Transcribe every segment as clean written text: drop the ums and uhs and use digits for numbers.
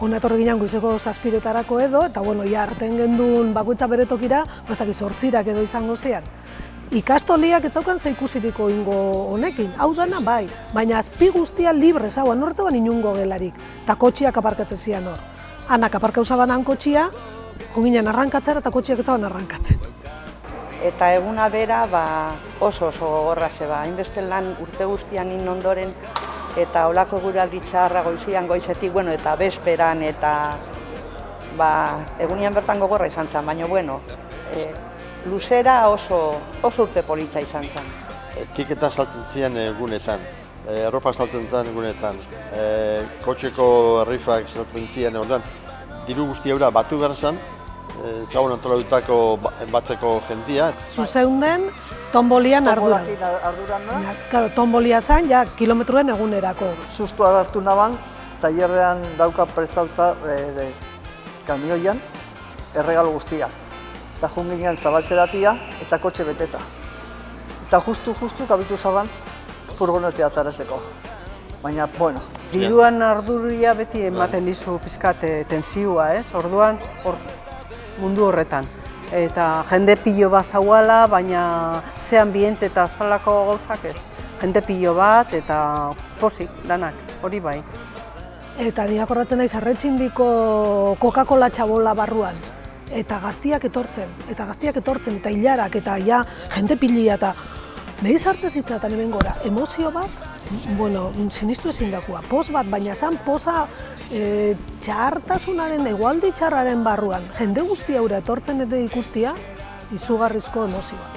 Hona etorri ginen goizeko 7:00 edo, eta bueno, ja arten gendun bakoitza bere tokira, ez dakit 8:00 edo izango zean. Ikastoliak ez zaukan zeikusiriko ingo honekin, hau dana bai, baina azpi guztia libre zauan, nortzeban inungo gelarik, eta kotxiak aparkatzen zian hor. Anak aparkau zabanan kotxia, jo ginen arrankatzera eta kotxiak ez zaban arrankatzen. Eta eguna bera oso gogorra zeba, hainbeste lan urte guztian in ondoren, eta holako eguraldi txarra goizian goizetik, bueno, eta bezperan, eta egunian bertan gogorra izan zen, baina bueno, luzera oso urte politxa izan zen. Tiketa saltzen ziren egunetan, arropa saltzen zen egunetan, kotxeko rifak saltzen ziren orduan, diru guzti eura batu behar zen, zagun antolatutako batzeko jendia. Zuzeunden, tonbolian arduran. Claro, tonbolia zen, ja, kilometroen egunerako. Sustua hartu naban, tailerrean dauka prestauta kamioian, erregalo guztia. Eta joan ginen zabaltzeratia eta kotxe beteta. Eta justu kabitu zaban furgonetea zaratzeko. Baina, bueno. Diruan arduria beti ematen dizu pizkat tensioa, ez? Orduan, mundu horretan. Eta jende pilo bat zauala, baina ze ambiente eta salako gauzak ez. Jende pilo bat eta posik, danak, hori bai. Eta ni akordatzen naiz Arretxindiko Coca-Cola txabola barruan. Eta gaztiak etortzen, eta hilarak, eta ja, jende pilia, eta nahi sartzen zitzatan hemen gora, emozio bat, bueno, sinistu ezin dakua, poz bat, baina zan poza txartasunaren, egualdi txarraren barruan, jende guztia ura etortzen eta ikustia, izugarrizko emozioa.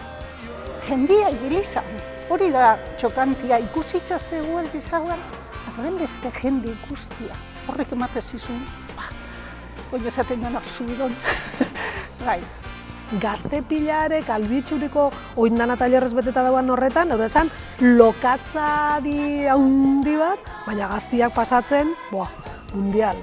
Jendia ibilizan, hori da txokantia, ikusitza zegoen bizaguan, horren beste jende ikustia, horrek ematez izun, Oin esaten dena, subidon. Gazte pilarek, albitxuriko oindana tailerrez beteta dauan horretan, hori esan, lokatzari handi bat, baina gaztiak pasatzen, mundial.